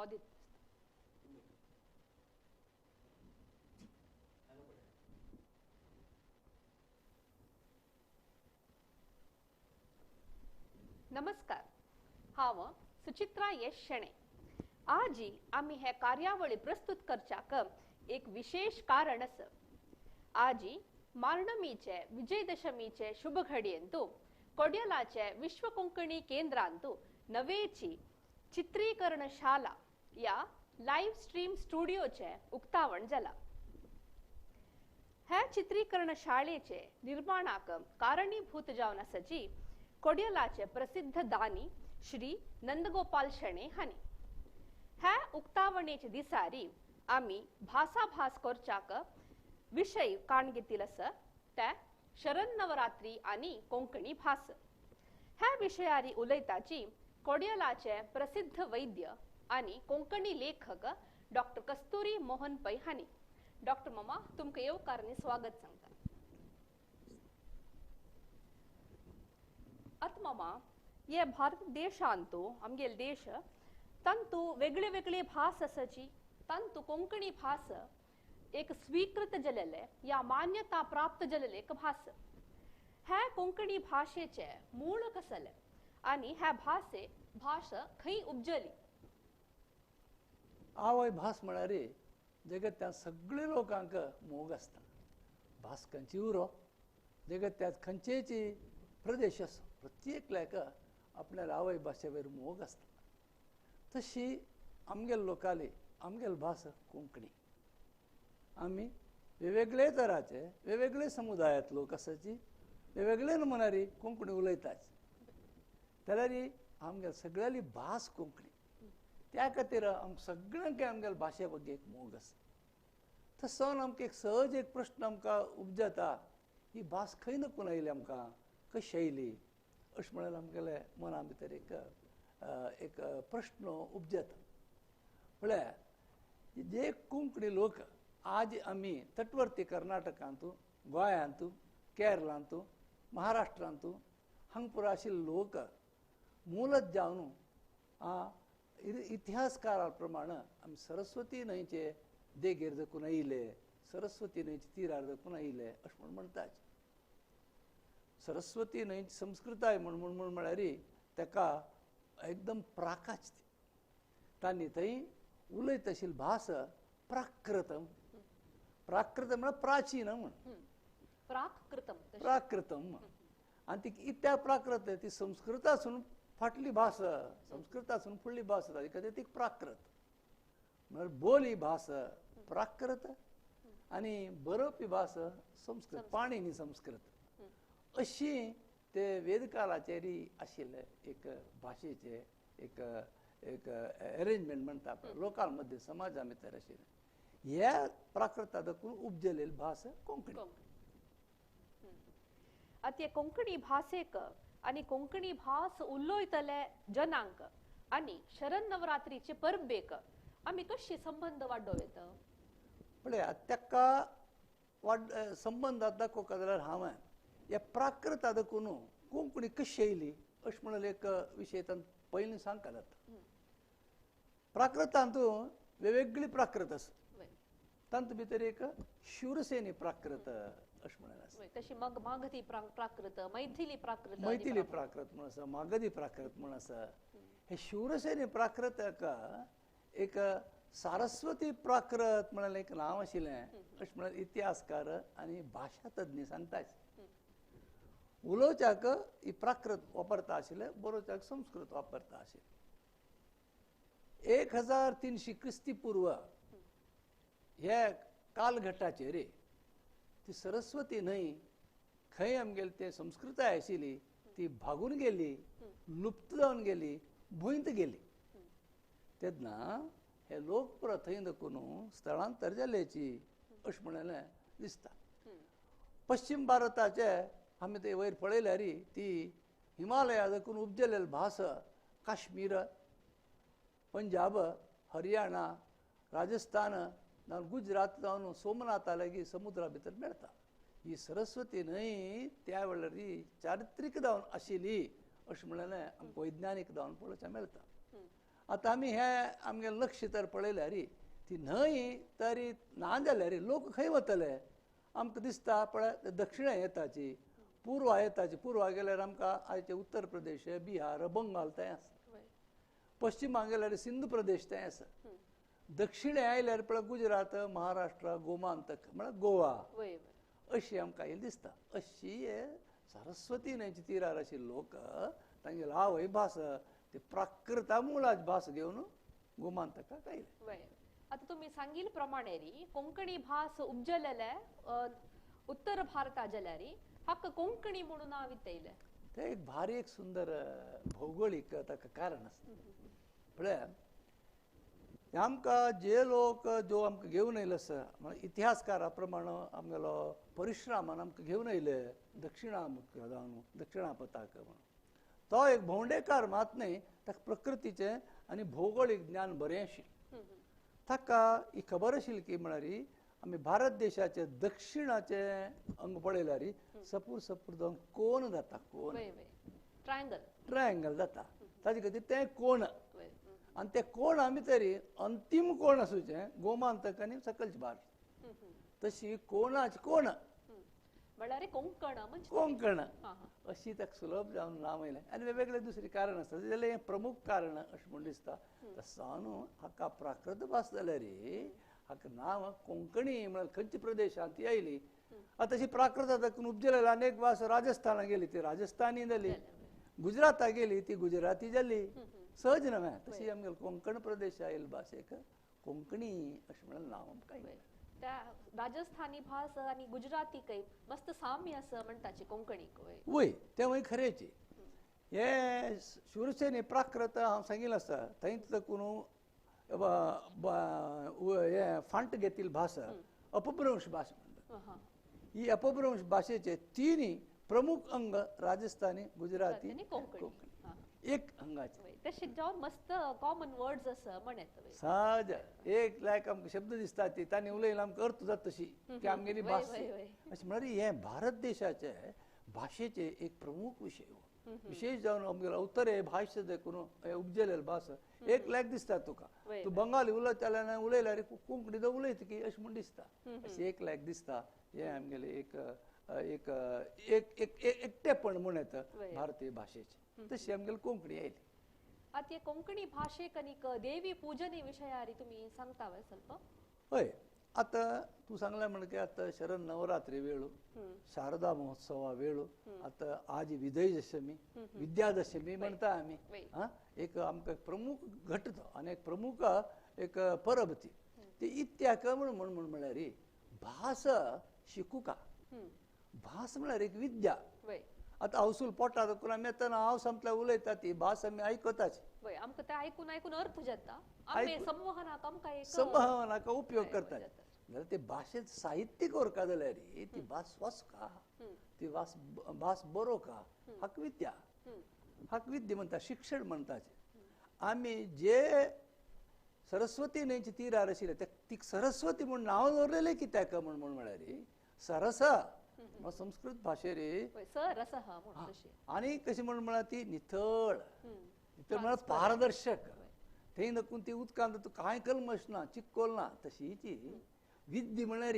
शोधित नमस्कार, हांव सुचित्रा यश शेणे. आज आम्ही हे कार्यावळी प्रस्तुत करच्याक एक विशेष कारण आसा. आज मार्णमीचे विजयदशमीचे शुभ घडयेंतू कोड्यलाचे विश्व कोंकणी केंद्रांतू नवेची चित्रीकरणशाला या लाईव्ह स्ट्रीम स्टुडिओचे उक्तावण जाला. हे चित्रीकरण शाळेचे निर्माणाक कारणीभूत जावन आसा जी कोड्यलाचे प्रसिद्ध दानी श्री नंदगोपाल शेणे हानी. हे उक्तावणेचे दिसारी आम्ही भासाभास करच्याक विषय काण घेतील आसा ते शरण नवरात्री आणि कोंकणी भास. ह्या विषयारी उलयताची कोड्यलाचे प्रसिद्ध वैद्य आणि कोंकणी लेखक डॉक्टर कस्तुरी मोहन पै हानी. डॉक्टर मामा तुमकां येवकारणी स्वागत सांगता. आत मामा ये भारत देशांतू आमगेल देश तंतू वेगळे वेगळे भास आसाची तंतू कोंकणी भास एक स्वीकृत जलेले या मान्यता प्राप्त जलेले एक भास. हे कोंकणी भाषेचे मूळ कसले आणि ह्या भाषा खंय उपजली. आवय भास म्हळ्यार जगत्यात सगळे लोकांक मोग आसता. भास खंयची उरो जगत्यात खंयचेची प्रदेश असो प्रत्येकल्याक आपल्या आवय भाशे वयर मोग आसता. तशी आमगेल लोकाली आमगेल भास कोंकणी. आमी वेगवेगळे तराचे वेगवेगळे समुदायात लोक आसाची वेगवेगळे नमुनारी कोंकणी उलयताच जाल्यार आमगेल सगळ्याली भास कोंकणी. त्या खातीर सगळ्यांक आमगेल भाशे बद्दल एक मोग आसा. तसोन आमकां एक सहज एक प्रश्न आमकां उपजता, ही भास खंय नकून आयली आमकां, कशी आयली अशें म्हळ्यार आमगेले मना भितर एक प्रश्न उपजता. म्हळ्यार जे कोंकणी लोक आज आमी तटवर्ती कर्नाटकांतू गोंयांतू केरळांतू महाराष्ट्रांतू हांगा आशिल्ले लोक मूलत जावन इतिहासकारा प्रमाण आमी सरस्वती न्हंयचे देगेर जकून आयले, सरस्वती न्हंयचे तिरार जकून आयले अशें म्हूण म्हणटात. सरस्वती न्हंयची संस्कृताय म्हूण म्हळ्यार ताका एकदम प्राकाच. तांणी थंय उलयत आशिल्ली भास प्राकृतम. प्राकृतम म्हळ्यार प्राचीन म्हण प्राकृतम. आनी ती इत्या प्राकृत ती संस्कृतासून फाटली भास, संस्कृतासून फुडली भास जाता खातीर ती प्राकृत. म्हळ्यार बोली भास प्राकृत आनी बरोवपी भास संस्कृत, पाणिनी संस्कृत. अशी ते वेदकालाचेर आशिल्ले एक भाशेचे एक अरेंजमेंट म्हणटा लोकां मध्ये समाजा भितर आशिल्ले. ह्या प्राकृता देखून उपजलेली भास कोंकणी. आता कोंकणी भाषेक आणि कोंकणी भास उलयतले जनांक आणि शरण नवरात्रीचे परबेक आम्ही कशी संबंध वाडोवप. पळया ताका संबंद दाखोवंक जाल्यार हांवें ह्या प्राकृता देखून कोंकणी कशी आयली अशें म्हणून एक विशय पयलीं सांगता जाता. प्राकृतांतू वेगवेगळी प्राकृत आसा. तांत भितर एक शूरसेनी प्राकृत अशें म्हणून आसा. तशी मागधी प्राकृत, मैथिली प्राकृत म्हणून आसा, मागधी प्राकृत म्हणून आसा. हे शूरसेनी प्राकृताका एक सारस्वती प्राकृत म्हणून एक नांव आशिल्लें अशें म्हणून इतिहासकार आनी भाशा तज्ञ सांगतात. उलोवच्याक ही प्राकृत वापरता आशिल्ले, बरोवच्याक संस्कृत वापरता आशिल्ले. 1300 क्रिस्ती पूर्व ह्या कालघट्टाचेर ती सरस्वती न्हंय खंय आमगेली ते संस्कृताय आशिल्ली ती भागून गेली, लुप्त जावन गेली, भुंयत गेली. तेन्ना हे लोक परत थंय देखून स्थळांतर जाल्याची अशें म्हणलें दिसता. पश्चिम भारताचे आमी ते वयर पळयल्यार ती हिमालया देखून उपजलेली भास काश्मीर, पंजाब, हरियाणा, राजस्थान जावन गुजरात जावन सोमनाथा लागीं समुद्रा भितर मेळटा. ही सरस्वती न्हंय त्या वेळार चारित्रीक जावन आशिल्ली अशें म्हणलें आमकां वैज्ञानीक जावन पळोवचें मेळटा. आता आमी हे आमगे लक्ष तर पळयल्या रे ती न्हंय तरी ना जाल्यार रे लोक खंय वतले आमकां दिसता पळय दक्षिणा येताची पूर्वा येताची पूर्वा गेल्यार आमकां आयचे उत्तर प्रदेश बिहार बंगाल थंय आसा पश्चिमाक गेल्यार सिंधू प्रदेश थंय आसा दक्षिणे आयल्यार पळय गुजरात महाराष्ट्र गोमांतक म्हळ्यार गोवा अशी आमकां येयली दिसता अशी हे सरस्वती न्हंयच्या तीरार अशी लोक तांगे लावय भास ते प्राकृता मुळाची भास घेवन गोमांतकाक आयले आता तुम्ही सांगिल प्रमाणे री कोंकणी भास उपजलेले उत्तर भारतात जाल्यार हाका कोंकणी म्हणून नाव इतयले ते एक भारी एक सुंदर भौगोळीक ताका कारण आसता पळय आमकां जे लोक जो आमकां घेवन येयले आसा इतिहासकारा प्रमाणे आमगेलो परिश्रमान आमकां घेवन येयले दक्षिणामुख जावन दक्षिणा पताक म्हणून तो एक भोंवडेकार मात न्हय ताका प्रकृतीचें आनी भौगोळीक ज्ञान बरें आशिल्लें ताका ही खबर आशिल्ली की म्हळ्यार आमी भारत देशाचे दक्षिणाचे अंग पळयल्यार सपूर सपूर जावन कोण जाता कोण ट्रायंगल जाता ताजे खातीर तें कोण आनी ते कोणा भितर अंतीम कोण आसूचें गोमांतक आनी सकलची भार तशी कोणाची कोण म्हळ्यार कोंकण म्हणजे कोंकण अशी ताका सुलभ जावन नांव येयलें आनी वेगवेगळे दुसरी कारण आसता जाल्यार हें प्रमुख कारण अशें म्हूण दिसता तसो न्हू हाका प्राकृत भास जाल्यार हाका नांव कोंकणी म्हळ्यार खंयच्या प्रदेशांत ती आयली आतां अशी प्राकृत तातूंत उपजिल्ले अनेक भास राजस्थानाक गेली ती राजस्थानी जाली गुजराताक गेली ती गुजराती जाली सहज नव्हे तशी आमगेले कोंकण प्रदेश आयिल्ले भाशेक कोंकणी अशें म्हणून नांव आमकां त्या राजस्थानी भास आणि गुजराती काही मस्त साम्य असं म्हणताची कोंकणीक वय ते वय खरेची हे शूरसेनी प्राकृत हांव सांगिल्लें आसा थंय देखून हे फांट घेतिल्ली भाशा अपभ्रंश भाशा म्हणटात ही अपभ्रंश भाशेचे तिनूय प्रमुख अंग राजस्थानी गुजराती आणि कोंकणी एक अंगाचे तशें जावन मस्त कॉमन वर्ड्स आसा म्हणत सहज एक लायक आमकां शब्द दिसता ती तांणी उलयला आमकां अर्थ जाता तशी की आमगेली भास अशें म्हळ्यार हे भारत देशाचे भाशेचे एक प्रमुख विशय विशेष जावन आमगेलो उत्तरे भाशा देखून उपजिल्लेली भास एक लायक दिसता तुका तूं बंगाली उलयता जाल्यार उलयल्यार कोंकणी तो उलयता की अशें म्हूण दिसता अशें एक लायक दिसता हे आमगेले एक एक एक एकटेपण म्हूण येता भारतीय भाशेचे तशी आमगेली कोंकणी आयली आता कोंकणी भाषेक आनीक देवी पूजने विशयारी तुम्ही सांगतावय ಸ್ವಲ್ಪ हय आता तू सांगला म्हणजे आता शरण नवरात्री वेळू शारदा महोत्सवा वेळू आता आज विजयदशमी विद्यादशमी म्हणता आम्ही एक आमकां प्रमुख घट तो आनी एक प्रमुख एक परब ती ती इत्याक म्हणून म्हळ्यार भास शिकू का भास म्हळ्यार एक विद्या आता हौसूल पोटा दुखून येतना हांव समतल्या उलयता ती भास आमी आयकताची आमकां ते आयकून आयकून अर्थ जाता आमी संवहनाक आमकां एक संवहनाका उपयोग करता जाल्यार ते भाशेत साहित्यीक ओरका जाल्यार ती भास वस का ती भास बरो का हाक विद्या म्हणटा शिक्षण म्हणटाचे आमी जे सरस्वती न्हंयच्या तीरार आशिल्ले ती सरस्वती म्हूण नांव दवरलेलें कित्याक म्हूण म्हळ्यार सरस संस्कृत भाशेर आनी कशी म्हूण म्हळ्यार ती नितळ नितळ म्हळ्यार पारदर्शक थंय देखून ती उदकांत तुका कांय कल्मश ना चिक्कोल ना तशीची विद्य म्हळ्यार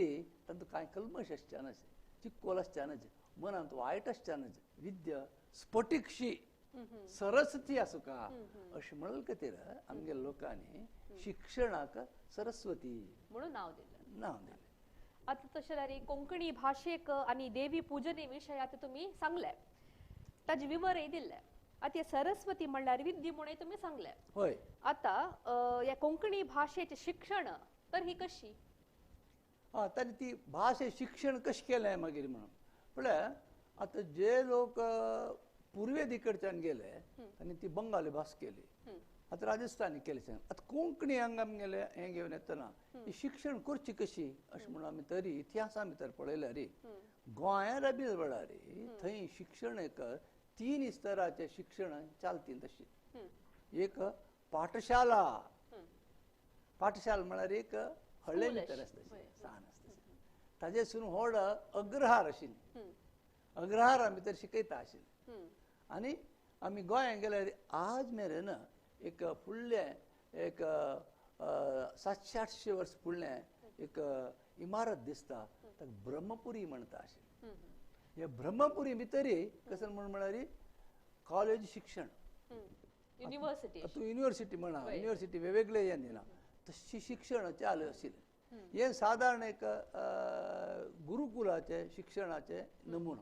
तातूंत कांय कल्मश आसचेनाच चिक्कोल आसचेनाच मनांत वायट आसचेनाच विद्य स्फटीकशी सरस्वती आसूं का अशें म्हणले खातीर आमगे लोकांनी शिक्षणाक सरस्वती म्हणून नांव दिलें आता तशें जाल्यार कोंकणी भाशेक आनी देवी पूजने विशय आता तुम्ही सांगले ताजे विवरय दिल्ले आता सरस्वती म्हणल्यार विद्य म्हणून तुम्ही सांगले होय आता या कोंकणी भाशेचे शिक्षण तर ही कशी ताणी ती भाशे शिक्षण कशें केलें मागीर म्हणून म्हळ्यार आता जे लोक पुर्वेदी कडच्यान गेले आनी ती बंगाली भास केली आता राजस्थानी केलें आता कोंकणी हांगा आमगेले हें घेवन येतना ही शिक्षण करची कशी अशें म्हणून आमी तरी इतिहासा भितर पळयल्यार गोंया राबिल्ल्या वेळार थंय शिक्षण एक 3 स्तराचें शिक्षण चालतील तशी एक पाठशाला म्हळ्यार एक हळ्ळे भितर आसता सान आसता ताजेसून व्हड अग्रहार आशिल्ली अग्रहारा भितर शिकयता आशिल्ले आनी आमी गोंयांत गेल्यार आज मेरेन एक फुडले एक 700-800 वर्स फुडले एक इमारत दिसता ताका ब्रह्मपुरी म्हणटा अशें. हे ब्रह्मपुरी भितरी कसं म्हळ्यार कॉलेज शिक्षण युनिव्हर्सिटी तूं युनिव्हर्सिटी म्हणा युनिव्हर्सिटी वेगवेगळे हे दिना तशी शिक्षण चालू आशिल्लें. हे सादारण एक गुरुकुलाचे शिक्षणाचे नमुनो.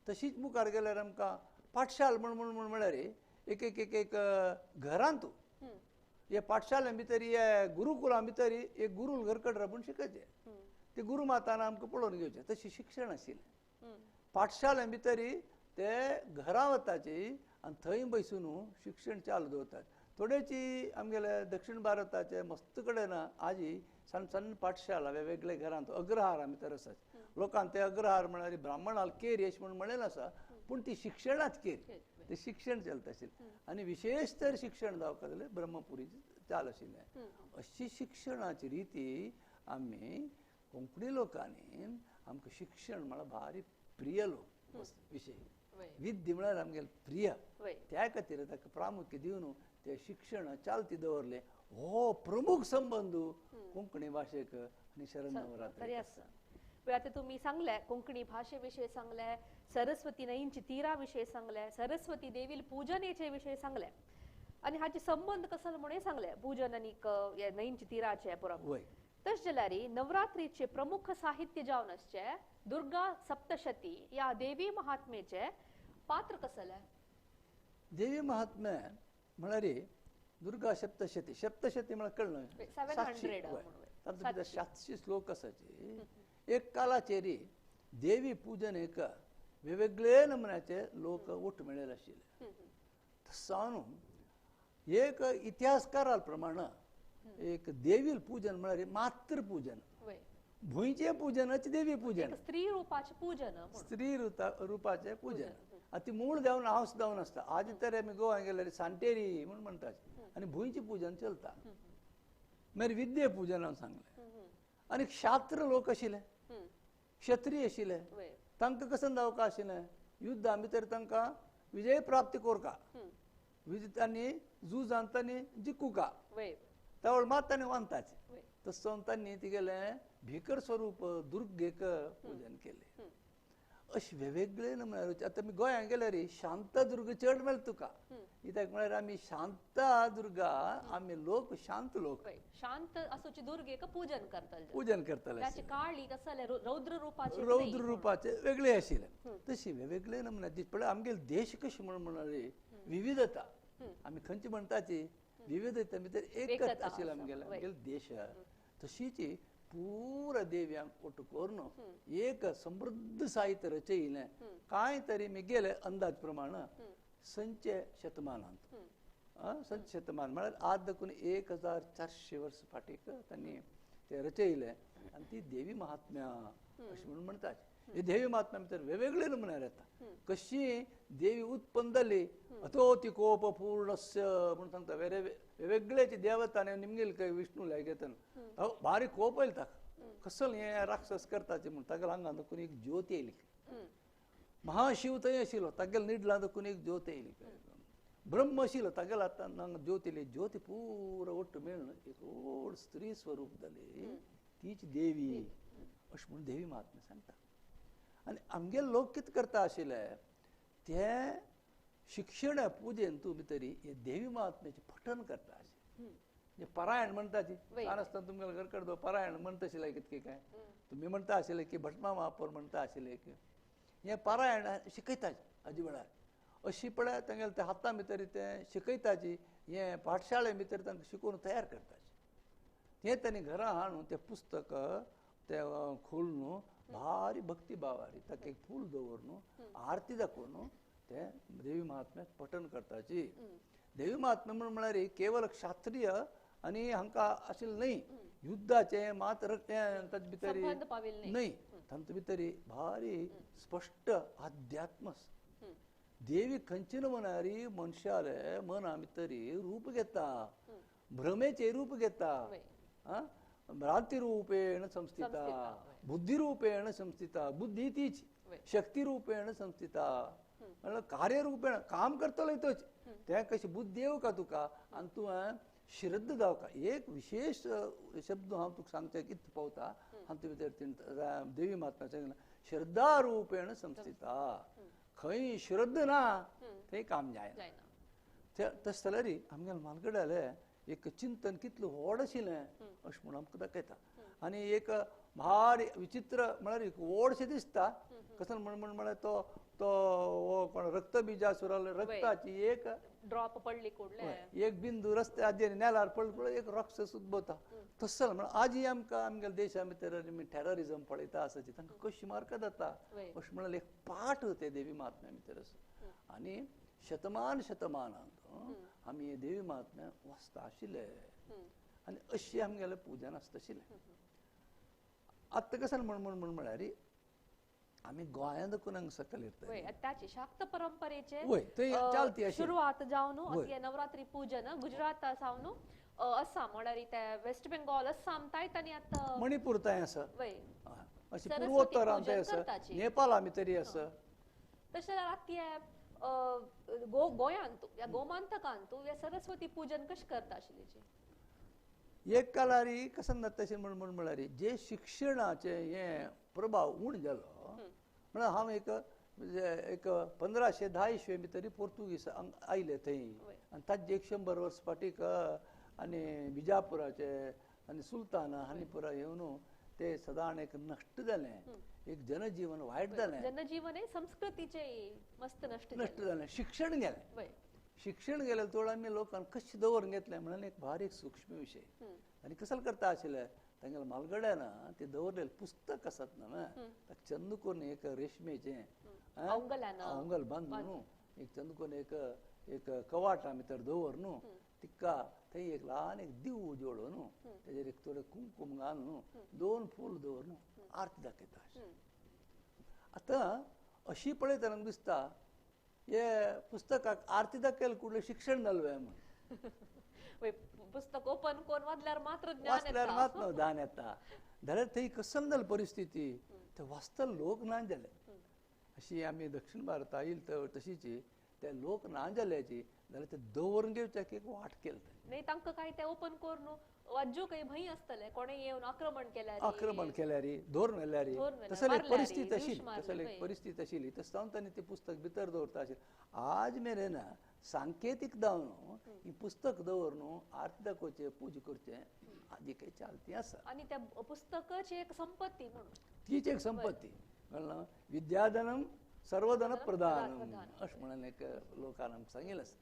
तशीच मुखार गेल्यार आमकां पाठशाल म्हळ्यार एक एक एक एक घरांत हे पाठशाले भितर हे गुरुकुला भितर एक गुरू घरकड राबून शिकचे ते गुरुमातान आमकां पळोवन घेवचे तशी शिक्षण आशिल्लें. पाठशाले भितर ते घरा वताची आनी थंय बसून शिक्षण चालू दवरतात. थोडेची आमगेले दक्षिण भारताचे मस्त कडेन आजी सण सण पाठशाला वेगवेगळे घरांत अग्रहारा भितर आसात. लोकांक ते अग्रहार म्हळ्यार ब्राह्मणाल केर अशें म्हणून म्हणलेलें आसा पूण ती शिक्षणात केर ते शिक्षण चलता आशिल्लें. आनी विशेष तर शिक्षण जावपाक जाल्यार ब्रह्मपुरीची चाल आशिल्लें. अशी शिक्षणाची रिती आमी कोंकणी लोकांनी आमकां शिक्षण म्हळ्यार भारी प्रिय लोक विशय. विद्य म्हळ्यार आमगेले प्रिय त्या खातीर ताका प्रामुख्य दिवन ते शिक्षण चालती दवरले. हो प्रमुख संबंद कोंकणी भाशेक आनी शरण नवरात्री. आता तुम्ही सांगले कोंकणी भाषेविषयी सांगले, सरस्वती नईंची तीरा विषयी सांगले, सरस्वती देवील पूजनेचे विषयी सांगले आणि हाचे संबंध कसं म्हणे सांगले पूजन आणि नईंची तीराचे पुरक. तश जाल्यार नवरात्रीचे प्रमुख साहित्य जावन आसचे दुर्गा सप्तशती या देवी महात्म्याचे पात्र कसले. देवी महात्म्य म्हळ्यार दुर्गा सप्तशती सप्तशती म्हळ्यार कळ्ळें 700 श्लोक आसाचे. एक कालाचेरी देवी पूजन एक वेगवेगळे नमुन्याचे लोक उठ मेळेले आशिल्ले. सावन एक इतिहासकारा प्रमाण एक देवील पूजन म्हळ्यार मातृ पूजन भुंयचे पूजनाचे देवी पूजन स्त्री रूपाचे पूजन स्त्री रूपाचे पूजन. ती मूळ जावन हांव जावन आसता. आज तर आमी गोवा गेल्यार सांटेरी म्हणून म्हणटात आनी भुंयचे पूजन चलता. मागीर विद्ये पूजन हांव सांगलें. आनी क्षात्र लोक आशिल्ले क्षत्रीय आशिल्ले तांकां कसं जावका आशिल्लें युद्धा भितर तांकां विजय प्राप्त कोरका तांणी झुजांत तांणी जिखुका त्यावेळ मात तांणी वांताचे. तसो तांणी तिगेलें भिकर स्वरूप दुर्गेक पूजन केलें. अशे वेगवेगळे नमुने. आतां आमी गोंयांत गेल्यार शांता दुर्गा चड मेळटा तुका. कित्याक म्हळ्यार आमी शांता दुर्गा आमी लोक शांत लोक शांत असोची दुर्गेक पूजन करताले. त्याचे काळी कसले रौद्र रूपाचे वेगळे आशिल्ले. तशी वेगवेगळे नमुने दीस पळय आमगेले देश कशे म्हळ्यार विविधता आमी खंयची म्हणटाची विविधता भितर एकच आशिल्लो आमगेले देश. तशीच पूरा देव्यांक ओट करून एक समृद्ध साहित्य रचयिल्लें कांय तरी मी गेले अंदाज प्रमाण संचे शतमानांत. संच शतमान म्हळ्यार आज देखून 1400 वर्स फाटीक तांणी ते रचयिल्लें आनी ती देवी महात्म्या अशें म्हणून म्हणटात. ही देवी महात्म्या भितर वेगवेगळे नमुने येता. कशी देवी उत्पन्न जाली अतो ती कोप पूर्णस्य म्हणून सांगता. वेगवेगळ्याची देवता निमगेल काय विष्णू घेतना भारी कोप येयला ताका कसल हे राक्षस करताचे म्हणून तागेले हांगा देखून एक ज्योत येयली. महाशिव थंय आशिल्लो तागेले निडला देखून एक ज्योत येयली. ब्रह्म आशिल्लो तागेले आतां ज्योत येयली. ज्योती पुरो ओट्ट मेळून एक व्हड स्त्री स्वरूप जाली तीच देवी अशें म्हणून देवी महात्म्य सांगता. आनी आमगेले लोक कितें करता आशिल्ले ते शिक्षण पुजेन तूं भितरी हे देवी महात्म्याचें पठण करता आशिल्लें. परायण म्हणटाची ल्हान आसतना तुमगेले घरकड परायण म्हणटा आशिल्ले कितके काय तुमी म्हणटा आशिल्ले की भटमा महापौर म्हणटा आशिल्ले की हे परायण शिकयता हाजे वेळार. अशी पळय तांगेले ते हातां भितर ते शिकयताची हे पाठशाळे भितर तांकां शिकोवन तयार करताचे. हे तांणी घरा हाडून ते पुस्तक ते खोलून भारी भक्ती भावारी ताका एक फूल दवरून आरती दाखोवन ते देवी महात्म्याक पठण करताची. देवी महात्म्य म्हळ्यार केवळ क्षात्रीय आनी हांकां आशिल्लें न्हय युद्धाचे मात्र ताचे भितर न्हय तांचे भितर भारी स्पश्ट अध्यात्म. देवी खंयचे नमुन्यारी मनशाले मना भितरी रूप घेता भ्रमेचे रूप घेता. भ्रांतिरूपेण संस्थिता बुद्धिरूपेण संस्थिता बुद्धी तीच शक्तिरूपेण संस्थिता म्हणलं कार्यरूपेण काम करतलो तोच त्या कशी बुद्धी येऊ का तुका आणि तू श्रद्ध जाव का एक विशेष शब्द हांव तुका सांगता कित पावता हांव तुवें तर देवी महात्म्याचें श्रद्धा रूपेण संस्थिता खंय श्रद्ध ना थंय काम जायना तशें जाल्यार आमगेले म्हालगड्याले एक चिंतन कितलें व्हड आशिल्लें अशें म्हणून आमकां दाखयता आनी एक भारी विचित्र म्हळ्यार एक व्हडशें दिसता कसं म्हळ्यार तो तो कोण रक्तबीजासुराले रक्ताची एक ड्रॉप पडली कोडले एक बिंदू रस्त्यार नेल्यार पडलो एक राक्षस उद्भवता तसं म्हळ्यार आजय आमकां आमगेल्या देशा भितर टेररिजम पळयता आसाची तांकां कशी मार्का जाता अशें म्हळ्यार एक पाठ ते देवी महात्म्या भितर आसा आनी शतमानांत आमी हे देवी महात्म्या वाचता आशिल्ले आनी अशी आमगेलें पुजन आसता आशिल्लें आतां कसं म्हळ्यार आमी गोंयांत देखून हांगा सकयल येता त्याची शाक्त परंपरेचे चालती सुरवात जावन नवरात्री पूजन गुजरात सावन आसाम म्हळ्यार ते वेस्ट बेंगॉल आसाम तायत आनी आतां मणिपूर ताय आसा अशी पूर्वोत्तरांत ताय आसा नेपाळा भितरी आसा तशें जाल्यार गोंयांत या गोमांतकांत ह्या सरस्वती पूजन कशें करता आशिल्ली एक कालार कसं जाता तशें म्हळ्यार जे शिक्षणाचे हे प्रभाव उण जालो म्हळ्यार हांव एक 1510 इसवी भितर पोर्तुगीज आयले थंय आनी ताचे 100 वर्स फाटीक आनी बिजापुराचे आनी सुलतान हानीपुरा येवन ते सदां एक नश्ट जालें एक जनजीवन वायट जालें जनजीवन संस्कृतीचे मस्त नश्ट जालें शिक्षण गेलें तोड आमी लोकांक कशें दवरून घेतलें म्हणून एक भारी सूक्ष्म विशय आनी कसं करता आशिल्लें तांगेल्या म्हालगड्यान ते दवरलेले पुस्तक आसात न्हू ताका चंद करून एक रेशमेचें अवंगल बांदून एक चंद करून एक कवाटा भितर दवर न्हू तिका थंय एक ल्हान एक दिव जोडून तेजेर एक थोडें कुंकुम घालून 2 फूल दवरून आरती दाखयता आतां अशी पळयतना दिसता हे पुस्तकाक आरती दाखयल कुडलें शिक्षण जालें म्हूण पुस्तक ओपन करून वाचल्यार मात्र ज्ञान येता जाल्यार थंय कसं जाली परिस्थिती ते वाचता लोक ना जाले अशी आमी दक्षिण भारता येयली तशीच ते लोक ना जाल्याची जाल्यार ते दवरून घेवच्याक एक वाट केली नाही तांकां काय ते ओपन करून वाजू काही भंय आसतले कोणे येवन आक्रमण केल्यार धरून व्हेल्यार तसली एक परिस्थिती आशिल्ली तसं तांणी ते पुस्तक भितर दवरता आशिल्लें आज मेरेन सांकेतीक जावन ही पुस्तक दवरून आरती दाखोवचें पूजा करचें आदी काही चालती आसा आनी त्या पुस्तकाची एक संपत्ती म्हणून तीच एक संपत्ती कळ्ळें विद्याधनम सर्वधन प्रधानम अशें म्हणून एक लोकांनी आमकां सांगिल्लें आसा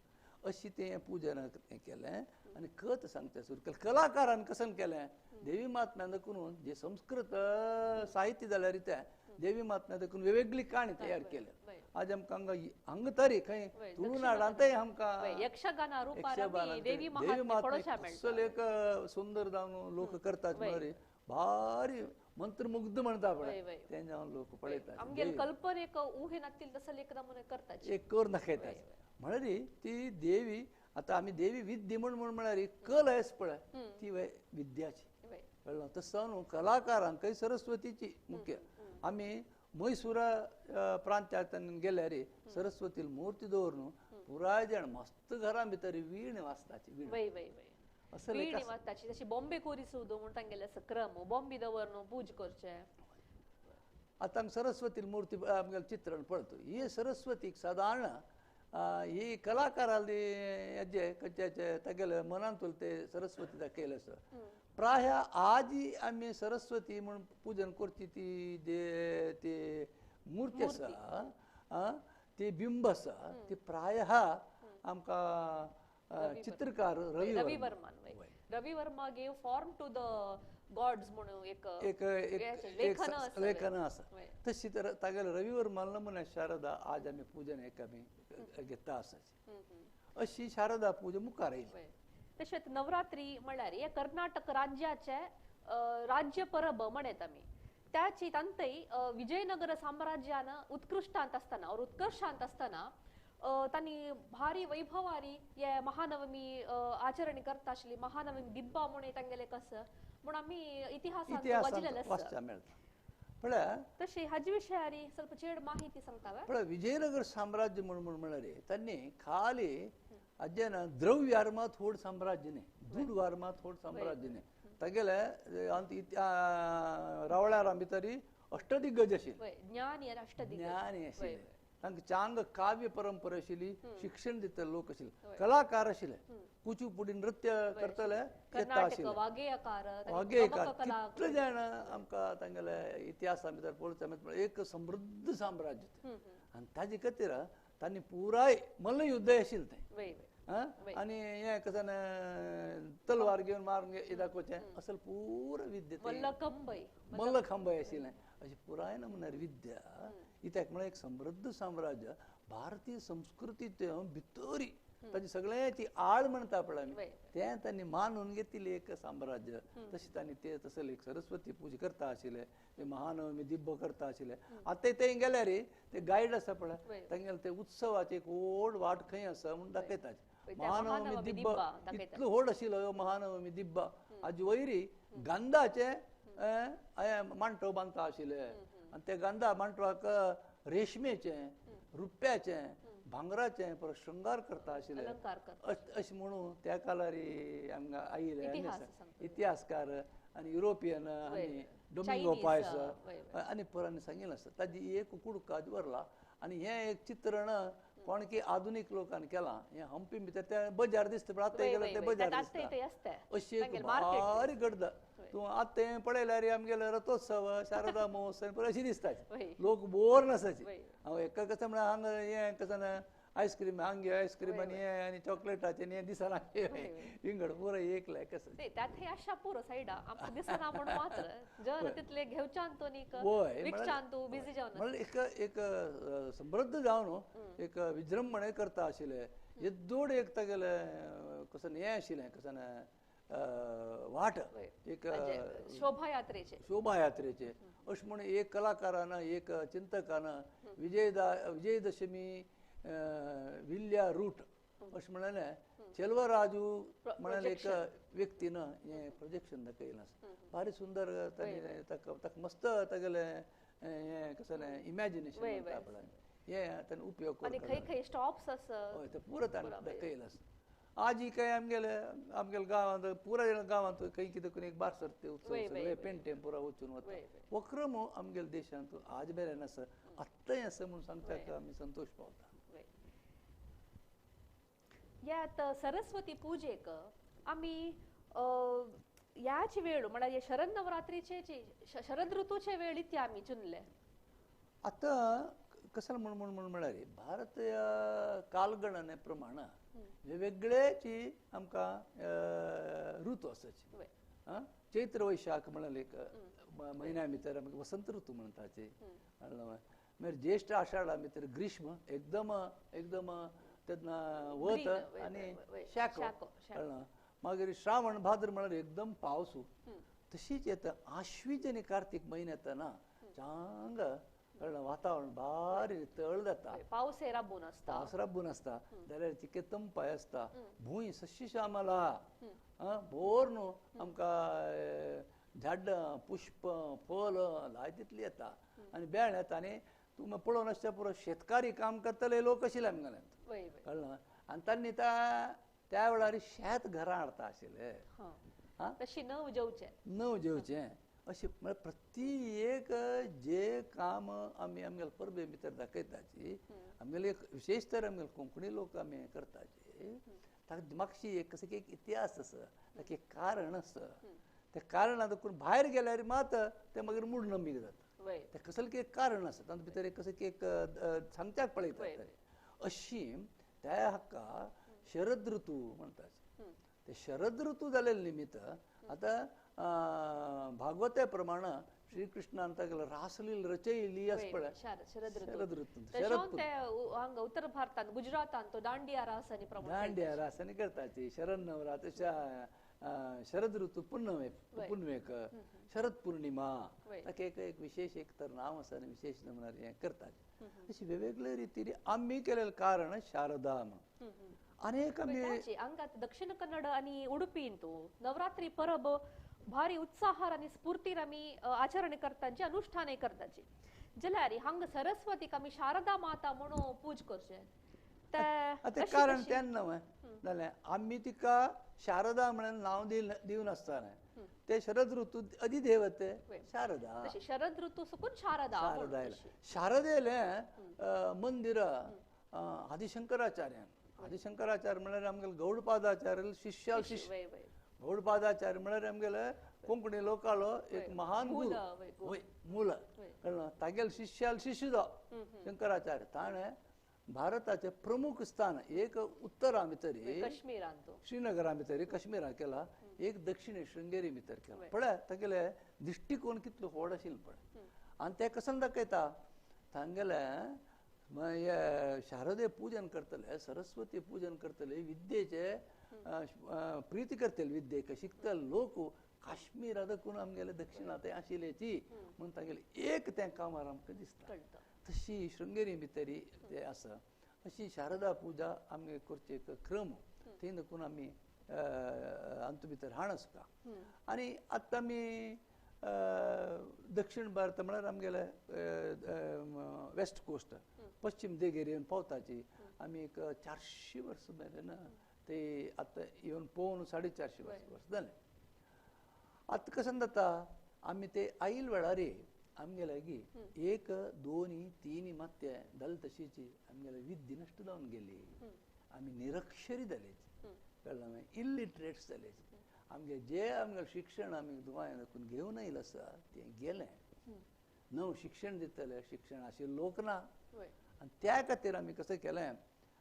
अशी तें पूजन केलें आनी कथ सांगता सुरू केलें कलाकारान कसं केलें देवी महात्म्या देखून जे संस्कृत साहित्य जाल्यार ते देवी महात्म्या देखून वेगवेगळी काणी तयार केल्या आज आमकां हांगा तरी खंय तुळुनाडांतय आमकां देवी महात्म्या एक सुंदर जावन लोक करतात म्हळ्यार भारी मंत्रमुग्ध म्हणटा पळय तें जावन लोक पळयतात आमगे कल्पनेक उहे नातील तसं एक नमुने करतात एक कर दाखयतात म्हळ्यार ती देवी आतां आमी देवी विद्या म्हळ्यार कल आयस पळय ती विद्याची कळ्ळें तसं न्हू कलाकारांकय सरस्वतीची मुख्य आमी मैसूर प्रांत्यांत गेल्यार सरस्वती मूर्ती दवरून पुराय जाण मस्त घरां भितर वीण वाचताची वीण वाचताची जशी बॉम्बे कोरी सुद्दां म्हण तांगेले क्रम बॉम्बे दवरून पूज करचे आतां सरस्वती मूर्ती आमगेलें चित्रण पळयता ही सरस्वतीक सादारण ही कलाकाराली हेजे खंयचे तागेले मनांतूल ते सरस्वती दाखयले आसा प्राय आजी आमी सरस्वती म्हणून पूजन करची ती जे ती मूर्ती आसा ती बिंब आसा ती प्राय आमकां चित्रकार Ravi Varma gave form to the gods म्हणून एक लेखन आसा तशी तर तागेले रवी वर्मा नमुने शारदा आज आमी पूजन एक आमी घेता आसाची अशी शारदा पूजा मुखार येयली तशेंच नवरात्री म्हळ्यार हे कर्नाटक राज्याचे राज्य परब म्हणत आमी त्याची तांतय विजयनगर साम्राज्यान उत्कृष्टांत आसतना तांणी भारी वैभवारी हे महानवमी आचरण करता आशिल्ली महानवमी दिब्बा म्हणून तांगेले कसं म्हूण आमी इतिहासांत वाचिल्लें आसा पळ्या तशी हाजी विषयारी ಸ್ವಲ್ಪ चेड माहिती सांगतावा पळ्या विजयनगर साम्राज्य म्हणून म्हणाले त्यांनी खाली अज्जन द्रव्यारमा थोड साम्राज्यने दूडवारमा थोड साम्राज्यने तगेले अंत रावळ्यारा भितरी अष्टदिग्गज आशिल्ले ज्ञान या अष्टदिग्गज ज्ञानी आशिल्ले तांकां चांग काव्य परंपरा आशिल्ली शिक्षण दितले लोक आशिल्ले कलाकार आशिल्ले कुचीपुडी नृत्य करतले येता आशिल्ले वागेयकार वागेयकार कितले जाण आमकां तांगेले इतिहासा भितर पळोवचा एक समृद्ध साम्राज्य आनी ताजे खातीर तांणी पुराय मल्लयुध्द आशिल्लें तें आनी हें कसन तलवार घेवन मारून हें दाखोवचें असल पुरो विद्या मल्लखंबय आशिल्लें अशें पुराय नमुन्यार विद्या इत्याक म्हळ्यार एक समृद्ध साम्राज्य भारतीय संस्कृतीचे भितरी ताची सगळ्यांची आड म्हणटा पळय आमी तें तांणी मानून घेतिल्लें एक साम्राज्य तशें तांणी तें तसले एक सरस्वती पूजा करता आशिल्ले ते महानवमी दिब्ब करता आशिल्ले आतां थंय गेल्यार ते गायड आसा पळय तांगेले ते उत्सवाची एक व्हड वाट खंय आसा म्हूण दाखयतात महानवमी दिब्ब इतलो व्हड आशिल्लो महानवमी दिब्ब हाजे वयरी गंधाचे मांटो बांदता आशिल्ले आनी ते गंधा मांटवाक रेशमेचे रुप्याचे भांगराचे परत शृंगार करता आशिल्ले अशें म्हणून त्या कालारी आमकां आयिल्ले इतिहासकार आनी युरोपियन आनी डोमिंगो पायस आनी परत सांगिल्लें आसा ताजी एक कुडकाद व्हरला आनी हें एक चित्रण कोण की आधुनीक लोकांनी केलां हें हंपी भितर ते बजार दिसता पण आतां गेल्यार ते बजार दिसता अशी एक भारी गर्द तूं आतां तें पळयल्यार आमगेलो रथोत्सव शारदा महोत्सव अशी दिसता लोक बोर नासाची हांव एका कसं म्हळ्यार हांगा हें कसं आयस्क्रीम हांगे आयस्क्रीम आनी हें आनी चॉकलेटाचें हें दिसना विंगड पुरो एक लायक आसा त्यात हे अशा पुरो सायडा आमकां दिसना पूण मात्र जर तितले घेवच्यान तो नीक होय विकच्यान तूं बिजी जावन म्हळ्यार एक समृद्ध जावन एक विजृंभणे करता आशिल्ले येदोड एक तागेले कसं हें आशिल्लें कसं वाट एक शोभा यात्रेचे अशें म्हणून एक कलाकारान एक चिंतकान विजयदशमी विल्ल्या रूट अशें म्हणालें चेल्वराजू म्हणाले एक व्यक्तीन हें प्रोजेक्शन दाखयलें आसा भारी सुंदर ताका मस्त तागेलें हें कशें इमॅजिनेशन म्हणटा पळय हें ताणें उपयोग खंय स्टॉप्स आसा हय तें पुरो ताणें दाखयलें आसा आज ही काय आमगेले गांवांत पुरा गांवांत खंय कितें करून एक बार सर्ती उत्सव सगळे पेंटे पुरा वचून वता वक्रम आमगेल्या देशांत आज मेरेन आसा आत्ताय आसा म्हणून सांगतात आमी संतोष पावता यात सरस्वती पूजेक आमी याची वेळ म्हळ्यार शरद नवरात्रीचे शरद ऋतूचे वेळ इथे आमी चुनले आतां कसं म्हणून म्हळ्यार भारतीय कालगणने प्रमाण वेगवेगळेची आमकां ऋतू आसाची चैत्र वैशाख म्हळ्यार एक म्हयन्या भितर आमकां वसंत ऋतू म्हणटाचे मागीर ज्येष्ठ आषाढा भितर ग्रीष्म एकदम तेन्ना वत आनी शेको मागीर श्रावण भाद्र म्हळ्यार एकदम पावसू तशीच येता आश्वीज आनी कार्तीक म्हयने येता चांग वातावरण भारी तळ जाता पावस राबून आसता जाल्यार तिके तंपाय आसता भूंय सशी श्यामला बोर न्हू आमकां झाडां पुष्प फळ लाय तितली येता आनी बेळ येता आनी तुमी पळोवन आसता पुरो शेतकारी काम करतले लोक आशिल्ले आमगेले कळ्ळें आनी तांणी त्या वेळार शेत घरां हाडता आशिल्ले णव जेवचें अशें म्हळ्यार प्रत्येक जे काम आमी आमगेले परबे भितर दाखयताची आमगेले एक विशेश तर आमगेले कोंकणी लोक आमी हें करताचे ताका मागशी एक कसो एक इतिहास आसा ताका एक कारण आसा तें कारण आतां कोण भायर गेल्यार मात तें मागीर मूड नमीक जाता तें कसलें एक कारण आसा तातूंत भितर एक कसो एक सांगच्याक पळयता अशी त्या हाका शरद ऋतू म्हणटात ते शरद ऋतू जालेले निमित्त आतां भागवते प्रमाण श्री कृष्णान तागेलो रासलील रचयली आस पळय शरद ऋतू उत्तर भारतांत गुजरातांत तो दांडिया रासांनी करताची शरद नवरात्र शरद ऋतू पुण्यवेक शरद पूर्णिमा ताका एक विशेष एक तर नांव आसा आनी विशेष नमुन्यार हें करतात अशी वेगवेगळे रितीन आमी केलेलें कारण शारदा म्हणून अनेक हांगात दक्षिण कन्नड आणि उडुपीन तू नवरात्री परब भारी उत्साहार आणि स्फूर्तीर आमी आचरण करतांची अनुष्ठाने करताची जाल्यार हांग सरस्वतीक आमी शारदा माता म्हणून पूज करचे आता कारण तेन्ना जाल्यार आमी तिका शारदा म्हणून नांव दिवन आसतना ते शरद ऋतूत अधिदेवते शारदा शरद ऋतू सुकून शारदा शारदा शारदेले मंदिर आदिशंकराचार्य म्हळ्यार आमगेले गौडपादाचार्य शिष्या शिष्य गौडपादाचार्य म्हळ्यार आमगेले कोंकणी लोकालो एक महान गुरू मूल तागेले शिष्याल शिष्य जो शंकराचार्य ताणे भारताचे प्रमुख स्थान एक उत्तरा भितरी श्रीनगरा भितरी काश्मीरा केला एक दक्षिणे शृंगेरी भितर केला पळय तागेले दृष्टिकोन कितलो व्हड आशिल्लो पळय आनी ते कसन दाखयता तांगेले शारदे पूजन करतले सरस्वती पूजन करतले विद्येचे प्रीती करतले विद्येक शिकतले लोक काश्मीर देखून आमगेले दक्षिणांत आशिल्लेची म्हूण तागेले एक ते कामार आमकां दिसता तशी शृंगेरी भितरी ते आसा अशी शारदा पुजा आमगे करचे एक क्रम थंय देखून आमी अंत भितर हाण आसता आनी आतां आमी दक्षिण भारत म्हळ्यार आमगेले वेस्ट कोस्ट पश्चिम देगेरेन पावताची आमी एक 400 वर्स मेरेन ते आतां येवन पळोवन 450 वर्स जालें आतां कसन जाता आमी ते आयिल्ले वेळार आमगे लागी 1 2 3 मात जाले तशीची आमगेले विद्या नश्ट जावन गेली आमी निरक्षरी जालेची कळ्ळें इलिटरेट्स जालेची आमगे जे आमगे शिक्षण आमी गोंयांत देखून घेवन येयलें आसा तें गेलें नव शिक्षण दितले शिक्षण आशिल्ले लोक ना आनी त्या खातीर आमी कशें केलें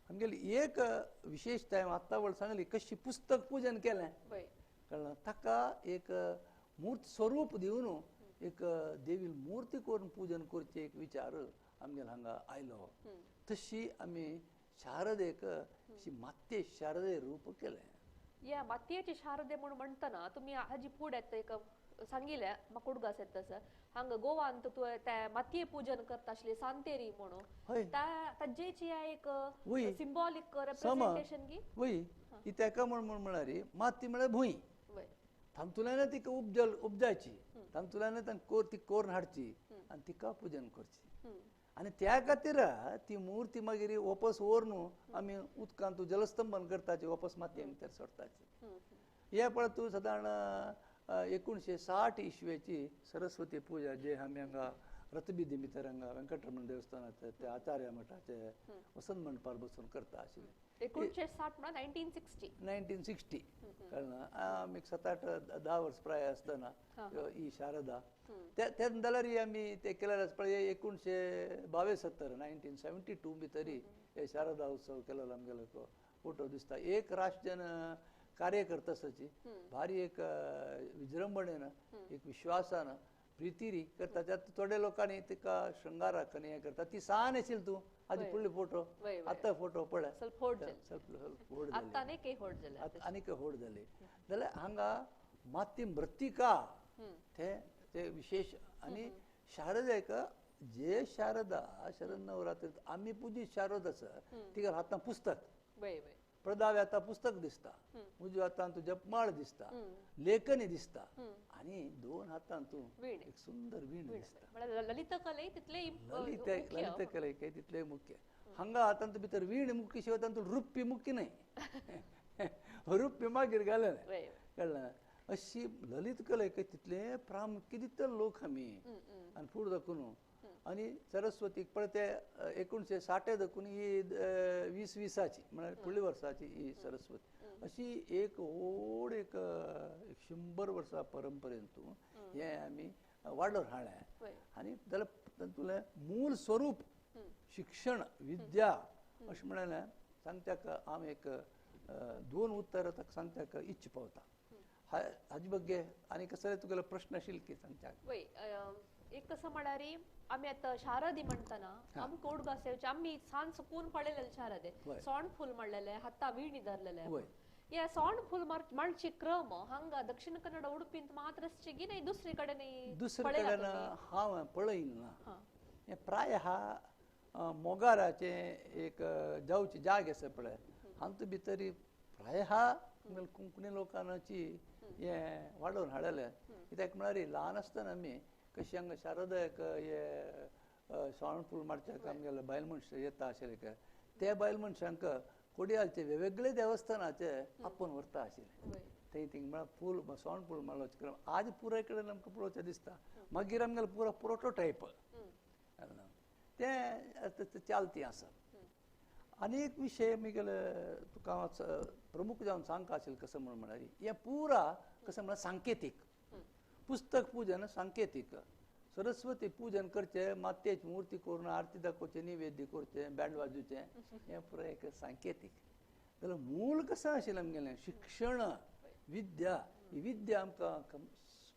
आमगेली एक विशेशताय आत्तां वळ सांगली कशी पुस्तक पूजन केलें कळ्ळें ताका एक मूर्त स्वरूप दिवन एक देवी मुर्ती करून पूजन करचे एक विचार आमगेले हांगा आयलो तशी आमी शारदेक मातये शारदे रूप केलें या मातयेची शारदे म्हणून म्हणटना तुमी हाजी फुडें एक सांगिल्लें म्हाका उडगास येता तसं हांगा गोवांत ते मातये पूजन करता आसले सांतेरी म्हणून ताजेची एक सिंबॉलिक रिप्रेझेंटेशन की वय ही तेका म्हळ्यार माती म्हळ्यार भूंय तांतुल्यान तिका उपजायची तांतुल्यान ती कोरून हाडची आनी तिका पूजन करची आनी त्या खातीर ती मुर्ती मागीर वापस व्हरून आमी उदकांत जलस्तंभन करताची वापस मातये भितर सोडटाची हे पळय तूं सादारण 1960 इस्वेची सरस्वती पुजा जे आमी हांगा रथबिदी भितर हांगा वेंकटरमण देवस्थानाचे ते आचार्य मठाचे वसंत मंडपार बसून करता आशिल्ले 1960 म्हणल्यार 1960 कळ्ळें आमी 7-8-10 वर्स प्राय आसतना ही शारदा ते जाल्यार आमी ते केल्यार पळय 1972 1972 भितरी हे शारदा उत्सव केलेलो आमगेलो फोटो दिसता एक राष्ट्रजन कार्यकर्ता आसाची भारी एक विजृंभणेन एक विश्वासान प्रितीरी करता त्यात थोडे लोकांनी तिका शृंगाराक आनी हें करता ती सान आशिल्ली तूं आदी फुडले फोटो आतां फोटो पळय आनीक व्हड जाले जाल्यार हांगा माती मृत्तिका ते विशेष आनी शारदेक जे शारदा शरद नवरात्रीत आमी पुजीत शारद आसा तिका हातां पुस्तक प्रदावे आतां पुस्तक दिसता उजव्या हातान तूं जपमाळ दिसता लेखनी दिसता आनी 2 हातान तूं एक सुंदर वीण दिसता ललित कले तितले मुख्य हांगा हातांत भितर वीण मुख्य शिवाय तातूंत रुप्पी मुख्य न्हय रुप्पी मागीर घालें कळ्ळें अशी ललित कलेक तितले प्रामुख्य दिता लोक आमी आनी फुडें दाखून आनी सरस्वतीक पळय ते 1960 देखून ही 2020ची म्हळ्यार फुडल्या वर्साची ही सरस्वती अशी एक व्हड एक 100 वर्सां परंपरेन हे आमी वाडोर हाडलें आनी जाल्यार तातूंतलें मूळ स्वरूप शिक्षण विद्या अशें म्हळें सांगत्याक हांव एक 2 उत्तर ताका सांगत्याक इच्छ पावता हाजे बग्गे आनी कसले तुगेलो प्रश्न आशिल्लो की सांगत्याक एक कसं म्हळ्यार आमी आतां शारदी म्हणटना आमी कोडगासेवचे आमी सांज सुकून पळयलेले शारदे सोण फूल म्हणलेले हाता विणी धरलेले हे सोण फूल मारची क्रम हांगा दक्षिण कन्नड उडपींत मात्र आसचे की नाही दुसरे कडेन हांव पळयन ना हे प्राय मोगाराचे एक जावचे जाग आसा पळय हांत भितर प्राय कोंकणी लोकांची हे वाडोवन हाडले कित्याक म्हळ्यार ल्हान आसतना आमी कशी हांगा शारदाक हे सवणपूल मारच्याक आमगेले बायल मनशां येता आशिल्ले ते बायल मनशांक कोडयालचे वेगवेगळे देवस्थानाचे आपोवन व्हरता आशिल्ले थंय थिंग म्हळ्यार पूल सवणपूल मारलो आज पुराय कडेन आमकां पळोवचें दिसता मागीर आमगेलो पुरो प्रोटोटायप ते चालती आसा आनी एक विशय म्हगेले तुका प्रमुख जावन सांगता आशिल्लो कसो म्हळ्यार हें पुरा कसं म्हळ्यार सांकेतीक पुस्तक पूजन सांकेतीक सरस्वती पूजन करचें मातयेची मुर्ती करून आरती दाखोवचें निवेद्य करचें बँड वाजोवचें हें पुराय एक सांकेतीक जाल्यार मूळ कसं आशिल्लें आमगेलें शिक्षण विद्या ही विद्या आमकां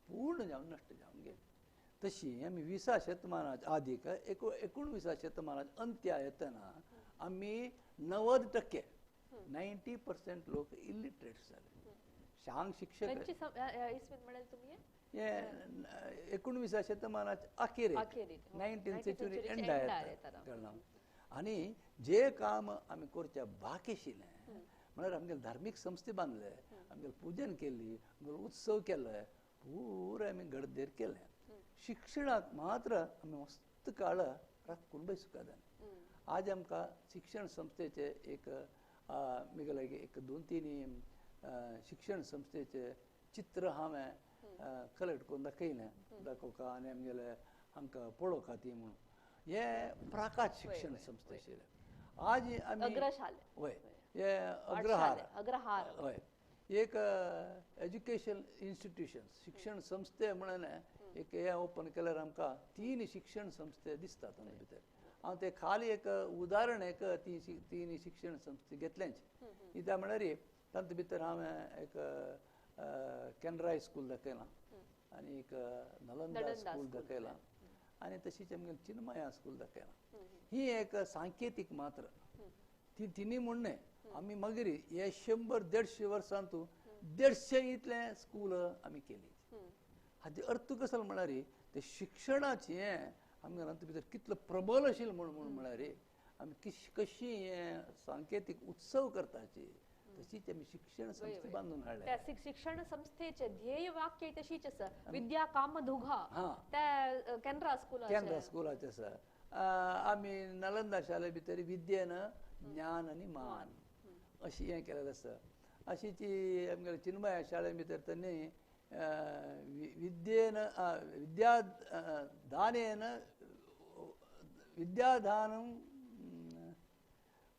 पूर्ण जावन नश्ट जावन गेली तशी आमी 20 शेतमानाच्या आदीक 19 शेतमानाच्या अंत्या येतना आमी 90% 90% लोक इलिटरेट जाले शांग शिक्षक 19 शेतमानाच्या अखेरेक 19th सेंचुरी एंड आनी जे काम आमी करचे बाकी आशिल्लें म्हळ्यार आमगेले धार्मीक संस्थे बांदले आमगेले पूजन केली आमगेलो उत्सव केले पुराय आमी घडदेर केलें शिक्षणाक मात्र आमी मस्त काळ राखून बसुकादान आज आमकां शिक्षण संस्थेचे एक म्हगेले एक 2-3 शिक्षण संस्थेचे चित्र हांवें कलेक्ट करून दाखोवका आनी आमगेले हांकां पळोवका ती म्हणून हे प्राकाश शिक्षण संस्थे आशिल्ले आज आमी हय हे अग्रहार हय एक एज्युकेशन इन्स्टिट्यूशन्स शिक्षण संस्थे म्हणून एक हे ओपन केल्यार आमकां 3 शिक्षण संस्थे दिसतात तातूंत भितर हांव ते खाली एक उदाहरण एक 3 शिक्षण संस्थे घेतलेंच कित्याक म्हळ्यार तातूंत भितर हांवें एक कॅनरा स्कूल दाखयलां आनी एक नालंदा स्कूल दाखयलां आनी तशीच आमगेली चिन्मया स्कूल दाखयलां ही एक सांकेतीक मात्र ती तिनी म्हणणे आमी मागीर हे 100-150 वर्सांतू 150 इतले स्कूल आमी केली हाचे अर्थ कसो म्हळ्यार ते शिक्षणाचें हें आमगे भितर कितलो प्रबल आशिल्लो म्हणून म्हळ्यार आमी कशी हे सांकेतीक उत्सव करताची तशीच आमी शिक्षण संस्थे बांदून हाडल्या शिक्षण संस्थेचे ध्येय वाक्य तशीच आसा विद्या कामधुघा त्या कॅनरा स्कुलाचे आसा आमी नालंदा शाळे भितर विद्येन ज्ञान आनी मान अशी हें केलेलें आसा अशीच आमगेले चिन्मया शाळे भितर तन्नी विद्येन विद्यादानेन विद्यादानं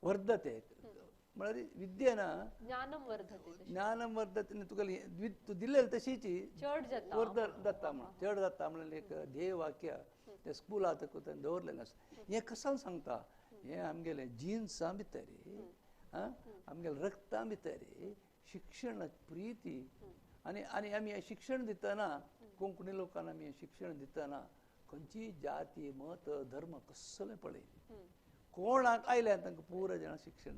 वर्धते म्हळ्यार विद्येन ज्ञानम वर्धते तुका तूं दिलेली तशीच जाता म्हणून चड जाता म्हणून एक ध्येय वाक्य त्या स्कुलांत दवरलेलें आसा हें कसो सांगता हें आमगेले जिन्सां भितर आमगेले रक्तां भितर शिक्षणाची प्रिती आनी आनी आमी हें शिक्षण दितना कोंकणी लोकांना आमी शिक्षण दितना खंयची जाती मत धर्म कसले पळय कोणाक आयल्या तांकां पुरो जाणां शिक्षण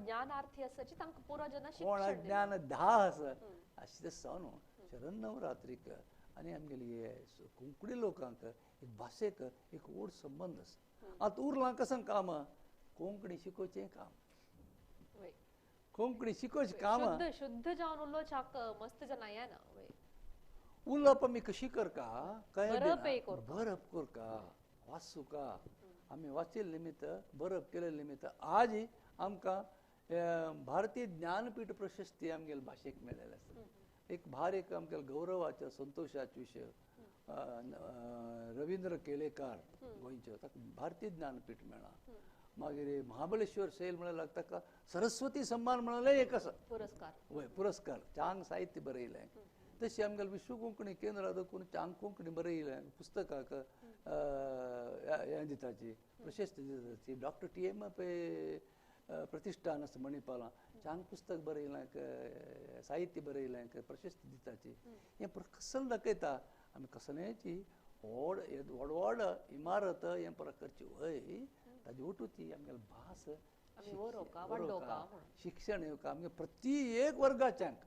ज्ञानार्थी आसाची तांकां पुरो जाणां कोणाक ज्ञान 10 आसा अशें दिसता न्हू शरण नवरात्रीक आनी आमगेली हे कोंकणी लोकांक एक भाशेक एक व्हड संबंद आसा आतां उरलां कसं काम कोंकणी शिकोवचें काम कोंकणी शिकोवचें काम शुद्ध जावन उलोवच्याक मस्त जाणां येना उलोवप आमी कशी करका बरप करका वाचूका आमी वाचिल्ले निमित्त बरप केले निमित्त आज आमकां भारतीय ज्ञानपीठ प्रशस्ती आमगेले भाशेक मेळ्ळेले आसा एक भार एक आमगेले गौरवाचो संतोशाचो विशय रवींद्र केळेकार गोंयचो ताका भारतीय ज्ञानपीठ मेळ्ळा मागीर महाबळेश्वर सैल म्हळ्यार ताका सरस्वती सन्मान म्हळ्यार एक आसा पुरस्कार चांग साहित्य बरयलें तशें आमगेले विश्व कोंकणी केंद्र देखून चांग कोंकणी बरयलें पुस्तकाक हें दिताची प्रशस्ती दिताची डॉक्टर TM प्रतिश्ठान आसा मणिपालां चांग पुस्तक बरयलें साहित्य बरयलें प्रशस्ती दिताची हें कसले दाखयता आमी कसलेची व्हड व्हड इमारत हें करची वय ताजी उठूची आमगेली भास शिक्षण येवका आमगे प्रत्येक वर्गाच्यांक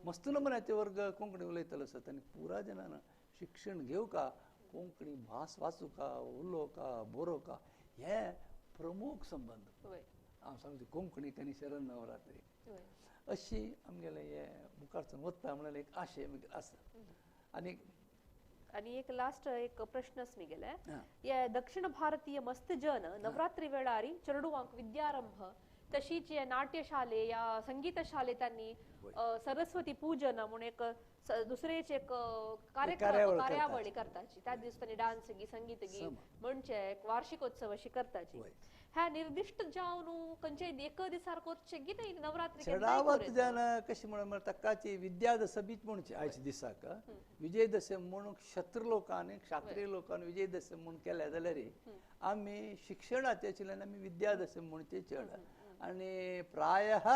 मस्त नमुन्याचे वर्ग कोंकणी उलयतले आसत आनी पुरा जनान शिक्षण घेवका कोंकणी भास वाचूका उलोवका बरोवका हे प्रमुख संबंद हांव सांगता कोंकणी आनी शरण नवरात्री वय. अशी आमगेले हे मुखारसून वता म्हणल्यार एक आशय आसा. आनी आणि एक लास्ट एक प्रश्नच निघेले हां. ये दक्षिण भारतीय मस्त जन नवरात्री वेळारी चेडूवांक विद्यारंभ तशीच ये नाट्यशाले या संगीत शाले त्यांनी सरस्वती पूजन म्हणून एक दुसरेच एक कार्यावळी करताची त्या दिवस त्यांनी डान्स गी संगीत गी म्हणजे एक वार्षिकोत्सव अशी करताची ह्या निर्दिष्ट जावन खंयचे एक दिसार कोरचे गी नाही नवरात्री चढावत जान कशी म्हणून तकाची विद्यादशमीच म्हणचे आयच्या दिसाक विजयदशमी म्हणून क्षत्र लोकांनी क्षात्रीय लोकांनी विजयदशमी म्हणून केल्या जाल्यार आमी शिक्षणाचे आशिल्ल्यान आमी विद्यादशमी म्हणचे चड आणि प्रायः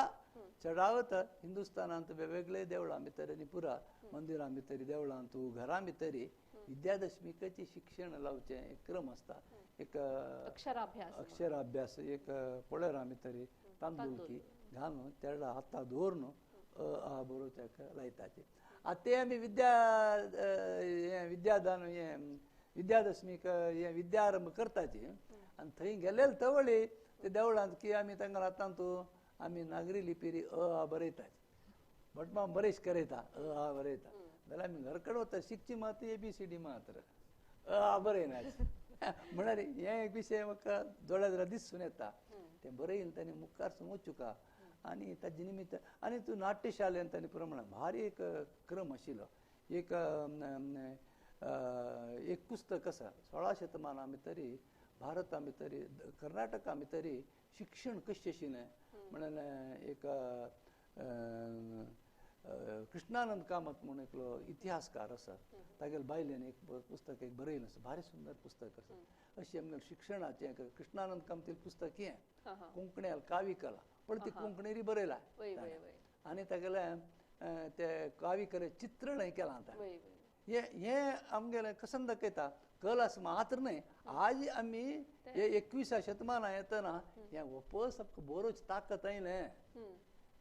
चढावत हिंदुस्थानांत वेगवेगळे देवळां भितर आनी पुरा मंदिरां भितर देवळांत घरां भितर विद्यादशमीकाची शिक्षण लावचे एक क्रम आसता. एक अक्षराभ्यास एक पोळेरां भितर तांदूळ घालून तेडा हाता दवरून आ बरोवच्याक लायताचे. आतां ते आमी विद्यादान विद्यादशमीक विद्यारंभ करताची आनी थंय गेलेले तवळी ते देवळांत की आमी तांकां आतां आमी नागरी लिपीरी आ बरयतात भटमा बरेश करयता आ बरयता जाल्यार आमी घरा कडेन वता शिकची मात ABCD मात्र आ बरयना म्हळ्यार हे एक विशय म्हाका जोड्या दिसून येता. ते बरयन तांणी मुखारसून वचूका आनी ताजे निमित्त आनी तूं नाट्यशालेंत तांणी प्रमाण भारी एक क्रम आशिल्लो. एक पुस्तक आसा 16 शतमाना भितरी भारता भितरी कर्नाटका भितरी शिक्षण कशें आशिल्लें म्हणून एक कृष्णानंद कामत म्हणून एकलो इतिहासकार आसा तागेले बायलेन एक पुस्तक एक बरयलें आसा भारी सुंदर पुस्तक आसा. अशें आमगे शिक्षणाचें कृष्णानंद कामतील पुस्तक हें कोंकणी कावी कला पण ती कोंकणीरी बरयला आनी तागेले ते कावी कले चित्रण केलां आतां हे आमगेले कसन दाखयता कल आसा मात्र न्हय. आज आमी हे 21व्या शतमाना येतना हे वपस सामको बरोच ताकत आयलें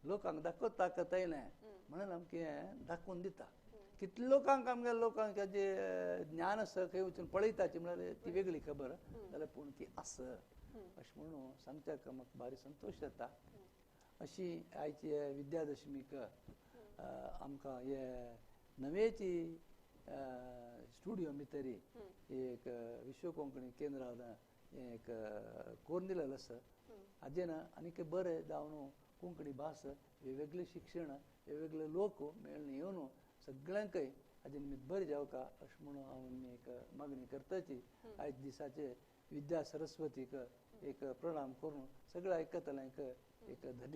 लोकांक दाखोवत ताकत आयलें म्हणून आमकां हें दाखोवन दिता. कितले लोकांक आमगे लोकांक जे ज्ञान आसा खंय वचून पळयताची म्हळ्यार ती वेगळी खबर जाल्यार पूण ती आसा अशें म्हणून सांगच्याक म्हाका भारी संतोश जाता. अशी आयची विद्यादशमीक आमकां हे नवेची स्टुडियो भितर एक विश्व कोंकणी केंद्रान एक कोरून दिलेलो आसा. हाजेन आनीक बरें जावन कोंकणी भास वेगवेगळे शिक्षण वेगवेगळे लोक मेळून येवन सगळ्यांकय हाजे निमित्त बरें जावका अशें म्हणून हांव एक मागणी करताची. आयज दिसाचे विद्या सरस्वतीक एक प्रणाम करून सगळ्या आयकतल्यांक एक धन्यवाद